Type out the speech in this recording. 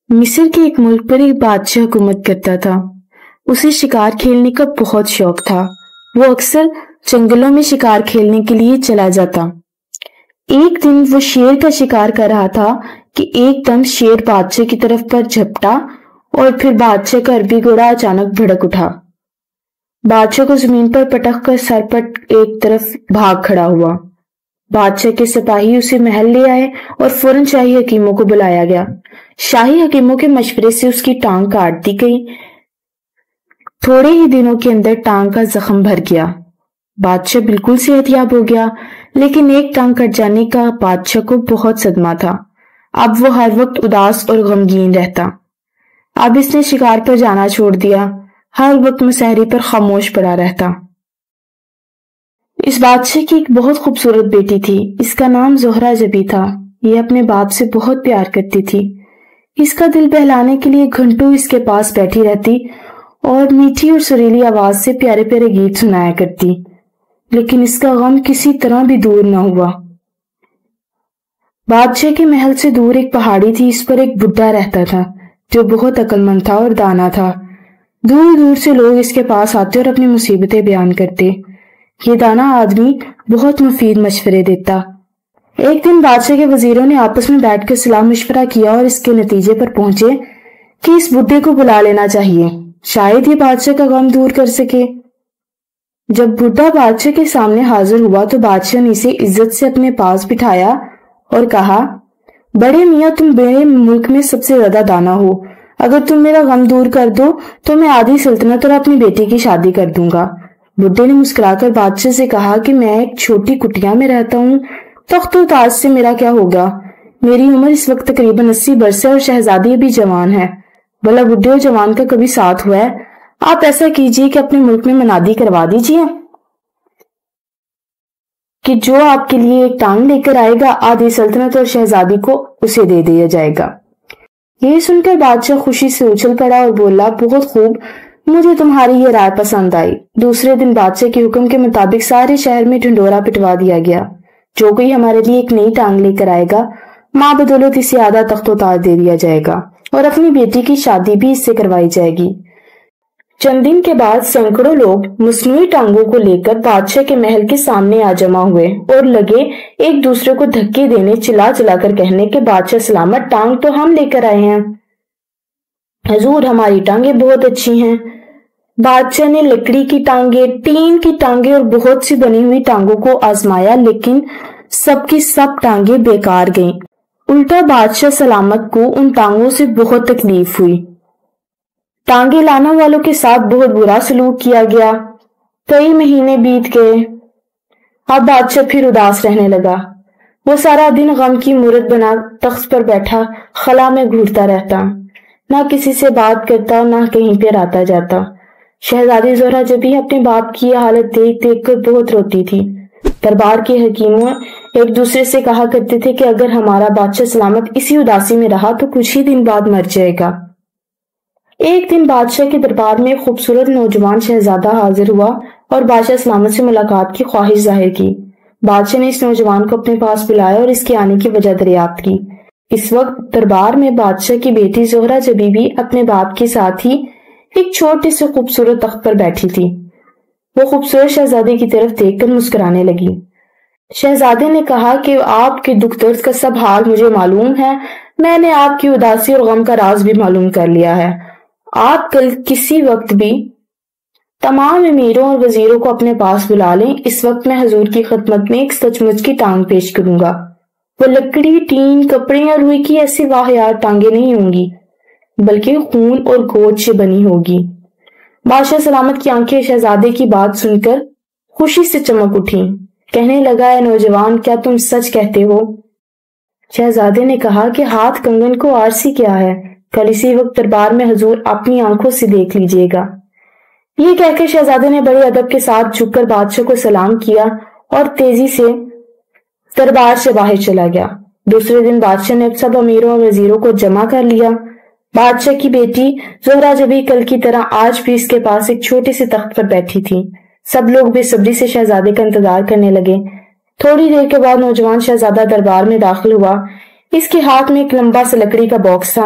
مصر کے ایک ملک پر ایک بادشاہ حکومت کرتا تھا۔ اسے شکار کھیلنے کا بہت شوق تھا۔ وہ اکثر جنگلوں میں شکار کھیلنے کے لیے چلا جاتا۔ ایک دن وہ شیر کا شکار کر رہا تھا کہ ایک دم شیر بادشاہ کی طرف پر جھپٹا اور پھر بادشاہ کا عربی گھوڑا اچانک بھڑک اٹھا۔ بادشاہ کو زمین پر پٹک کر سر پٹ ایک طرف بھاگ کھڑا ہوا۔ بادشاہ کے سپاہی اسے محل لے آئے اور فوراً شاہی حکیموں کو بلایا گیا۔ شاہی حکیموں کے مشورے سے اس کی ٹانگ کاٹ دی گئی۔ تھوڑے ہی دنوں کے اندر ٹانگ کا زخم بھر گیا۔ بادشاہ بالکل صحت یاب ہو گیا، لیکن ایک ٹانگ کٹ جانے کا بادشاہ کو بہت صدمہ تھا۔ اب وہ ہر وقت اداس اور غمگین رہتا۔ اب اس نے شکار پر جانا چھوڑ دیا، ہر وقت مسحری پر خاموش پڑا رہتا۔ اس بادشاہ کی ایک بہت خوبصورت بیٹی تھی۔ اس کا نام زہرہ جبی تھا۔ یہ اپنے باپ سے بہت پیار کرتی تھی۔ اس کا دل بہلانے کے لیے گھنٹوں اس کے پاس بیٹھی رہتی اور میٹھی اور سریلی آواز سے پیارے پیارے گیت سنایا کرتی، لیکن اس کا غم کسی طرح بھی دور نہ ہوا۔ بادشاہ کے محل سے دور ایک پہاڑی تھی، اس پر ایک بڈھا رہتا تھا جو بہت عقل مند تھا اور دانا تھا۔ دور دور سے لوگ اس کے پاس آتے اور اپنی مصیبتیں بیان کرتے۔ یہ دانا آدمی بہت مفید مشورے دیتا۔ ایک دن بادشاہ کے وزیروں نے آپس میں بیٹھ کر صلاح مشورہ کیا اور اس کے نتیجے پر پہنچے کہ اس بڈھے کو بلا لینا چاہیے، شاید یہ بادشاہ کا غم دور کر سکے۔ جب بڈھا بادشاہ کے سامنے حاضر ہوا تو بادشاہ نے اسے عزت سے اپنے پاس بٹھایا اور کہا، بڑے میاں، تم میرے ملک میں سب سے زیادہ دانا ہو۔ اگر تم میرا غم دور کر دو تو میں آدھی سلطنت اور اپنی بیٹی کی شادی کر دوں گا۔ بڈھے نے مسکرا کر بادشاہ سے کہا کہ میں ایک چھوٹی کٹیا میں رہتا ہوں، تخت و تاج سے میرا کیا ہوگا؟ میری عمر اس وقت تقریباً 80 برس ہے اور شہزادی ابھی جوان ہے۔ بھلا بڈھے اور جوان کا کبھی ساتھ ہوا ہے؟ آپ ایسا کیجیے کہ اپنے ملک میں منادی کروا دیجیے کہ جو آپ کے لیے ایک ٹانگ لے کر آئے گا، آدھی سلطنت اور شہزادی کو اسے دے دیا جائے گا۔ یہ سن کر بادشاہ خوشی سے اچھل پڑا اور بولا، بہت خوب، مجھے تمہاری یہ رائے پسند آئی۔ دوسرے دن بادشاہ کے حکم کے مطابق سارے شہر میں ڈھنڈورا پٹوا دیا گیا۔ جو کوئی ہمارے لیے ایک نئی ٹانگ لے کر آئے گا، ماں بدولت اسے آدھا تخت و تاج دے دیا جائے گا اور اپنی بیٹی کی شادی بھی اس سے کروائی جائے گی۔ چند دن کے بعد سینکڑوں لوگ مصنوعی ٹانگوں کو لے کر بادشاہ کے محل کے سامنے آ جمع ہوئے اور لگے ایک دوسرے کو دھکے دینے، چلا چلا کر کہنے کہ بادشاہ سلامت، ٹانگ تو ہم لے کر آئے ہیں۔ حضور، ہماری ٹانگیں بہت اچھی ہیں۔ بادشاہ نے لکڑی کی ٹانگیں، ٹین کی ٹانگیں اور بہت سی بنی ہوئی ٹانگوں کو آزمایا، لیکن سب کی سب ٹانگیں بیکار گئیں۔ الٹا بادشاہ سلامت کو ان ٹانگوں سے بہت تکلیف ہوئی۔ ٹانگیں لانے والوں کے ساتھ بہت برا سلوک کیا گیا۔ کئی مہینے بیت گئے۔ اب بادشاہ پھر اداس رہنے لگا۔ وہ سارا دن غم کی مورت بنا تخت پر بیٹھا خلا میں گھورتا رہتا، نہ کسی سے بات کرتا، نہ کہیں پہ آتا جاتا۔ شہزادی زہرہ جبی اپنے باپ کی یہ حالت دیکھ دیکھ کر بہت روتی تھی۔ دربار کے حکیموں ایک دوسرے سے کہا کرتے تھے کہ اگر ہمارا بادشاہ سلامت اسی اداسی میں رہا تو کچھ ہی دن بعد مر جائے گا۔ ایک دن بادشاہ کے دربار میں ایک خوبصورت نوجوان شہزادہ حاضر ہوا اور بادشاہ سلامت سے ملاقات کی خواہش ظاہر کی۔ بادشاہ نے اس نوجوان کو اپنے پاس بلایا اور اس کے آنے کی وجہ دریافت کی۔ اس وقت دربار میں بادشاہ کی بیٹی زہرہ جبی بھی اپنے باپ کے ساتھ ہی ایک چھوٹے سے خوبصورت تخت پر بیٹھی تھی۔ وہ خوبصورت شہزادے کی طرف دیکھ کر مسکرانے لگی۔ شہزادے نے کہا کہ آپ کے دکھ درد کا سب حال مجھے معلوم ہے۔ میں نے آپ کی اداسی اور غم کا راز بھی معلوم کر لیا ہے۔ آپ کل کسی وقت بھی تمام امیروں اور وزیروں کو اپنے پاس بلا لیں۔ اس وقت میں حضور کی خدمت میں ایک سچ مچ کی ٹانگ پیش کروں گا۔ وہ لکڑی، ٹین، کپڑے اور روئی کی ایسی واہیات ٹانگیں نہیں ہوں گی، بلکہ خون اور گوشت سے بنی ہوگی۔ بادشاہ سلامت کی آنکھیں شہزادے کی بات سن کر خوشی سے چمک اٹھیں۔ کہنے لگا، اے نوجوان، کیا تم سچ کہتے ہو؟ شہزادے نے کہا کہ ہاتھ کنگن کو آرسی کیا ہے، کل اسی وقت دربار میں حضور اپنی آنکھوں سے دیکھ لیجیے گا۔ یہ کہہ کے شہزادے نے بڑے ادب کے ساتھ جھک کر بادشاہ کو سلام کیا اور تیزی سے دربار سے باہر چلا گیا۔ دوسرے دن بادشاہ نے سب امیروں اور وزیروں کو جمع کر لیا۔ بادشاہ کی بیٹی زہرہ جبی کل کی طرح آج بھی اس کے پاس ایک چھوٹے سے تخت پر بیٹھی تھی۔ سب لوگ بے صبری سے شہزادے کا انتظار کرنے لگے۔ تھوڑی دیر کے بعد نوجوان شہزادہ دربار میں داخل ہوا۔ اس کے ہاتھ میں ایک لمبا سا لکڑی کا باکس تھا۔